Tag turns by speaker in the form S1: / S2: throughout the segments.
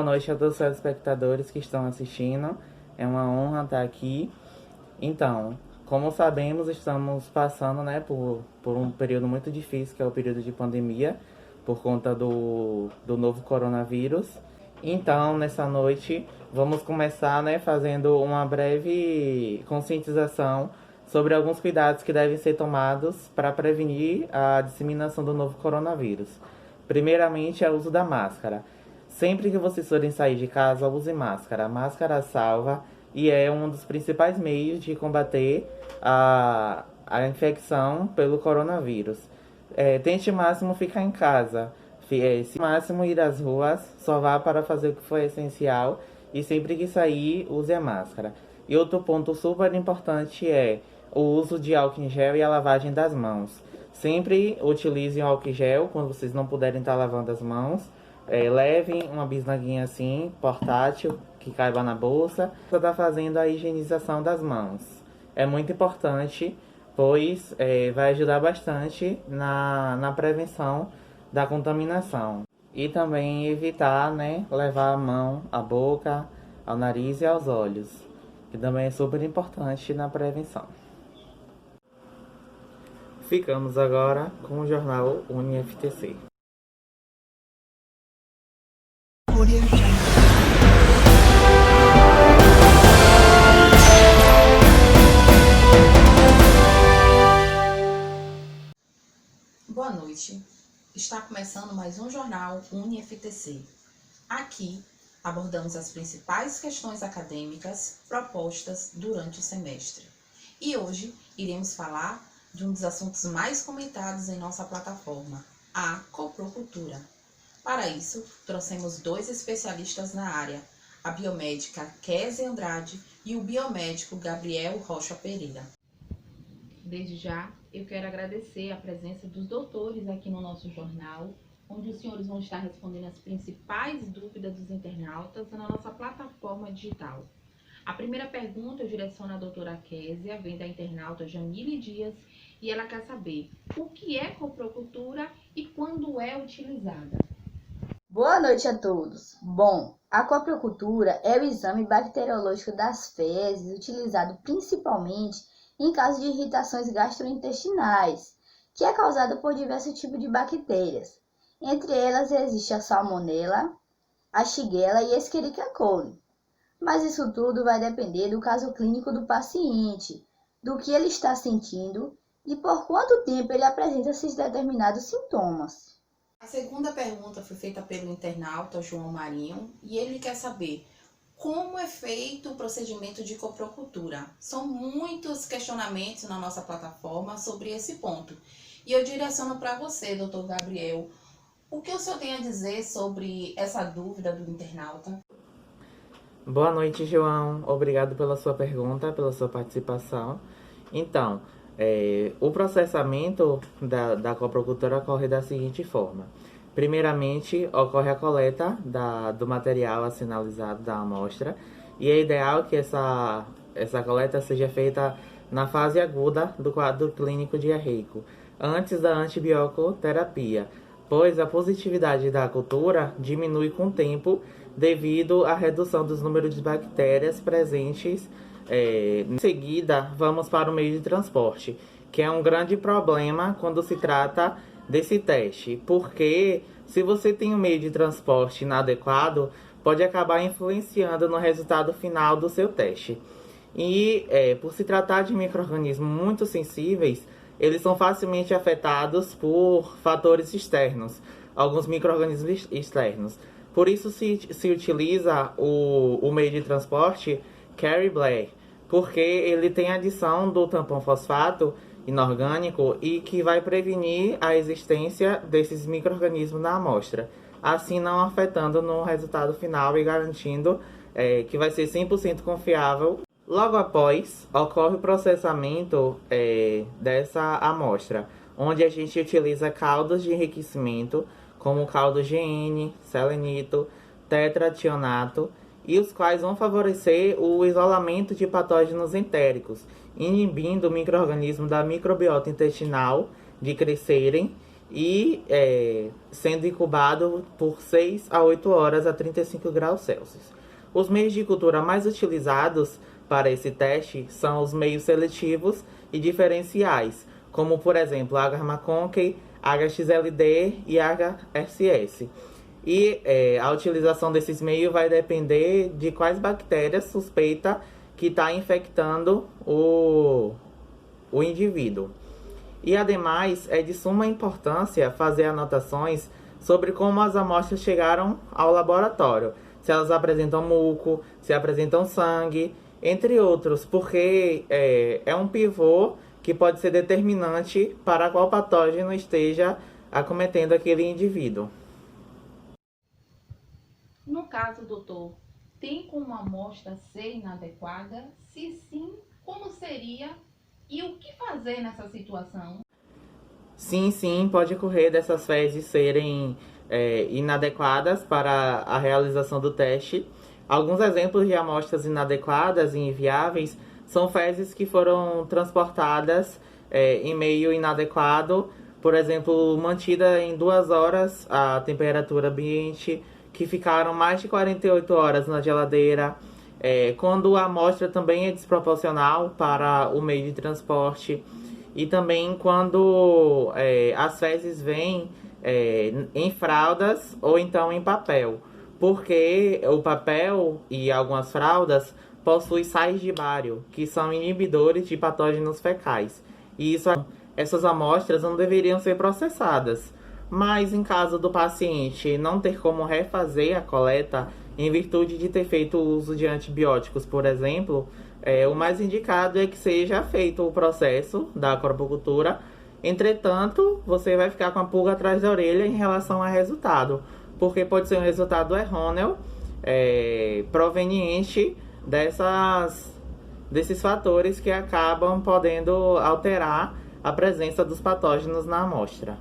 S1: Boa noite a todos os telespectadores que estão assistindo. É uma honra estar aqui. Então, como sabemos, estamos passando, por um período muito difícil, que é o período de pandemia, por conta do novo coronavírus. Então, nessa noite, vamos começar, fazendo uma breve conscientização sobre alguns cuidados que devem ser tomados para prevenir a disseminação do novo coronavírus. Primeiramente, é o uso da máscara. Sempre que vocês forem sair de casa, use máscara. A máscara salva e é um dos principais meios de combater a infecção pelo coronavírus. Tente ao máximo ficar em casa. Se ao máximo ir às ruas, só vá para fazer o que for essencial e sempre que sair, use a máscara. E outro ponto super importante é o uso de álcool em gel e a lavagem das mãos. Sempre utilizem o álcool em gel quando vocês não puderem estar lavando as mãos. Levem uma bisnaguinha assim, portátil, que caiba na bolsa, para estar fazendo a higienização das mãos. É muito importante, pois vai ajudar bastante na prevenção da contaminação. E também evitar, levar a mão à boca, ao nariz e aos olhos, que também é super importante na prevenção. Ficamos agora com o jornal UniFTC.
S2: Boa noite. Está começando mais um jornal UniFTC. Aqui abordamos as principais questões acadêmicas propostas durante o semestre. E hoje iremos falar de um dos assuntos mais comentados em nossa plataforma, a coprocultura. Para isso, trouxemos dois especialistas na área, a biomédica Kézia Andrade e o biomédico Gabriel Rocha Pereira. Desde já, eu quero agradecer a presença dos doutores aqui no nosso jornal, onde os senhores vão estar respondendo as principais dúvidas dos internautas na nossa plataforma digital. A primeira pergunta eu direciono à doutora Kézia, vem da internauta Jamile Dias, e ela quer saber o que é coprocultura e quando é utilizada.
S3: Boa noite a todos. Bom, a coprocultura é o exame bacteriológico das fezes, utilizado principalmente em caso de irritações gastrointestinais, que é causada por diversos tipos de bactérias. Entre elas existe a Salmonella, a Shigella e a Escherichia coli. Mas isso tudo vai depender do caso clínico do paciente, do que ele está sentindo e por quanto tempo ele apresenta esses determinados sintomas.
S2: A segunda pergunta foi feita pelo internauta João Marinho e ele quer saber como é feito o procedimento de coprocultura. São muitos questionamentos na nossa plataforma sobre esse ponto. E eu direciono para você, doutor Gabriel, o que o senhor tem a dizer sobre essa dúvida do internauta?
S1: Boa noite, João. Obrigado pela sua pergunta, pela sua participação. Então, o processamento da coprocultura ocorre da seguinte forma. Primeiramente, ocorre a coleta do material assinalizado da amostra e é ideal que essa coleta seja feita na fase aguda do quadro clínico diarreico, antes da antibioterapia, pois a positividade da cultura diminui com o tempo devido à redução dos números de bactérias presentes. Em seguida, vamos para o meio de transporte, que é um grande problema quando se trata desse teste, porque se você tem um meio de transporte inadequado, pode acabar influenciando no resultado final do seu teste. E por se tratar de micro-organismos muito sensíveis, eles são facilmente afetados por fatores externos, alguns micro-organismos externos. Por isso se utiliza o meio de transporte Carrie Black, porque ele tem a adição do tampão fosfato inorgânico e que vai prevenir a existência desses micro-organismos na amostra, assim não afetando no resultado final e garantindo que vai ser 100% confiável. Logo após, ocorre o processamento dessa amostra, onde a gente utiliza caldos de enriquecimento, como o caldo GN, selenito, tetrationato, e os quais vão favorecer o isolamento de patógenos entéricos, inibindo o micro-organismo da microbiota intestinal de crescerem e sendo incubado por 6 a 8 horas a 35 graus Celsius. Os meios de cultura mais utilizados para esse teste são os meios seletivos e diferenciais, como por exemplo Agar-McConkey, HXLD e HSS. E a utilização desses meios vai depender de quais bactérias suspeita que está infectando o indivíduo. E ademais, é de suma importância fazer anotações sobre como as amostras chegaram ao laboratório. Se elas apresentam muco, se apresentam sangue, entre outros, porque é um pivô que pode ser determinante para qual patógeno esteja acometendo aquele indivíduo.
S2: No caso, doutor, tem como a amostra ser inadequada? Se sim, como seria e o que fazer nessa situação?
S1: Sim, pode ocorrer dessas fezes serem inadequadas para a realização do teste. Alguns exemplos de amostras inadequadas e inviáveis são fezes que foram transportadas em meio inadequado, por exemplo, mantida em 2 horas a temperatura ambiente, que ficaram mais de 48 horas na geladeira, quando a amostra também é desproporcional para o meio de transporte, e também quando as fezes vêm em fraldas ou então em papel, porque o papel e algumas fraldas possuem sais de bário, que são inibidores de patógenos fecais, e essas amostras não deveriam ser processadas. Mas em caso do paciente não ter como refazer a coleta, em virtude de ter feito uso de antibióticos, por exemplo, o mais indicado é que seja feito o processo da acropocultura. Entretanto, você vai ficar com a pulga atrás da orelha em relação ao resultado, porque pode ser um resultado errôneo, proveniente desses fatores que acabam podendo alterar a presença dos patógenos na amostra.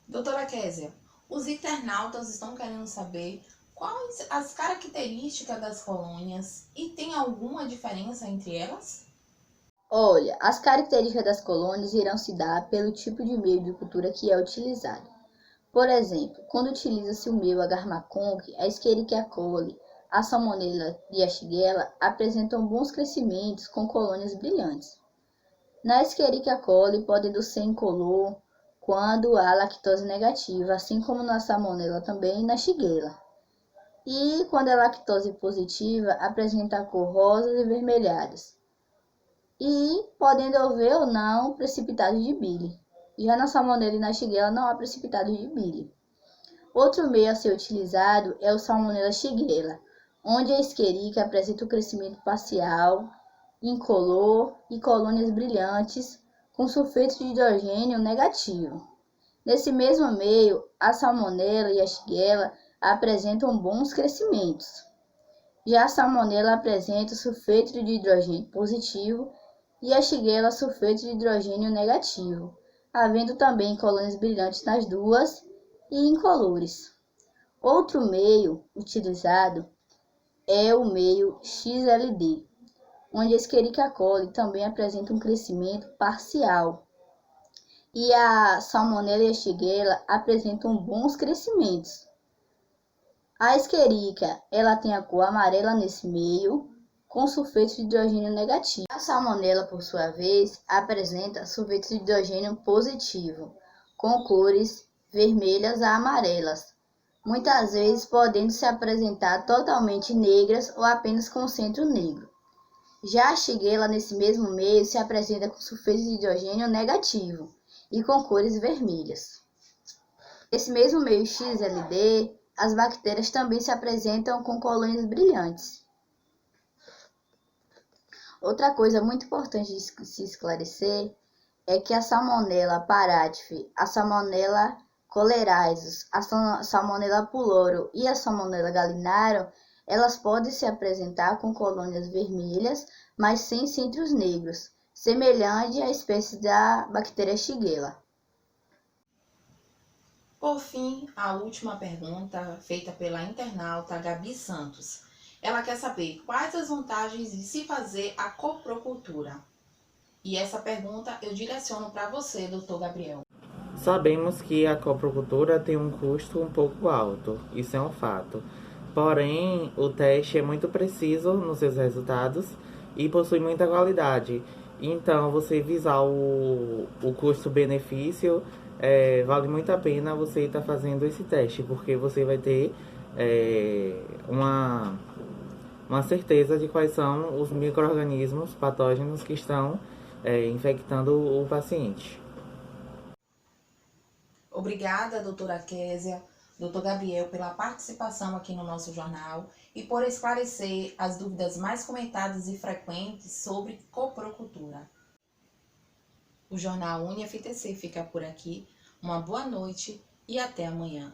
S2: Doutora Késia, os internautas estão querendo saber quais as características das colônias e tem alguma diferença entre elas?
S3: Olha, as características das colônias irão se dar pelo tipo de meio de cultura que é utilizado. Por exemplo, quando utiliza-se o meio Agar-McConkey, a Escherichia coli, a Salmonella e a Shigella apresentam bons crescimentos com colônias brilhantes. Na Escherichia coli, podendo ser incolor quando há lactose negativa, assim como na Salmonella também e na Shigella. E quando é lactose positiva, apresenta a cor rosas e vermelhadas. E podendo haver ou não precipitados de bile. Já na Salmonella e na Shigella não há precipitados de bile. Outro meio a ser utilizado é o Salmonella Shigella, onde a Escherichia apresenta o crescimento parcial, incolor e colônias brilhantes com sulfeto de hidrogênio negativo. Nesse mesmo meio, a Salmonella e a Shigella apresentam bons crescimentos. Já a Salmonella apresenta sulfeto de hidrogênio positivo e a Shigella sulfeto de hidrogênio negativo, havendo também colônias brilhantes nas duas e incolores. Outro meio utilizado é o meio XLD, onde a Escherichia coli também apresenta um crescimento parcial. E a Salmonella e a Shigella apresentam bons crescimentos. A Escherichia, ela tem a cor amarela nesse meio, com sulfeto de hidrogênio negativo. A Salmonella, por sua vez, apresenta sulfeto de hidrogênio positivo, com cores vermelhas a amarelas, muitas vezes podendo se apresentar totalmente negras ou apenas com centro negro. Já a Shigella, nesse mesmo meio, se apresenta com sulfeto de hidrogênio negativo e com cores vermelhas. Nesse mesmo meio XLD, as bactérias também se apresentam com colônias brilhantes. Outra coisa muito importante de se esclarecer é que a Salmonella paratife, a Salmonella choleraesus, a Salmonella pylori e a Salmonella gallinarum, elas podem se apresentar com colônias vermelhas, mas sem centros negros, semelhante à espécie da bactéria Shigella.
S2: Por fim, a última pergunta feita pela internauta Gabi Santos. Ela quer saber quais as vantagens de se fazer a coprocultura. E essa pergunta eu direciono para você, doutor Gabriel.
S1: Sabemos que a coprocultura tem um custo um pouco alto, isso é um fato. Porém, o teste é muito preciso nos seus resultados e possui muita qualidade. Então, você visar o custo-benefício, vale muito a pena você estar fazendo esse teste, porque você vai ter uma certeza de quais são os micro-organismos patógenos que estão infectando o paciente.
S2: Obrigada, doutora Késia, doutor Gabriel, pela participação aqui no nosso jornal e por esclarecer as dúvidas mais comentadas e frequentes sobre coprocultura. O jornal UniFTC fica por aqui. Uma boa noite e até amanhã.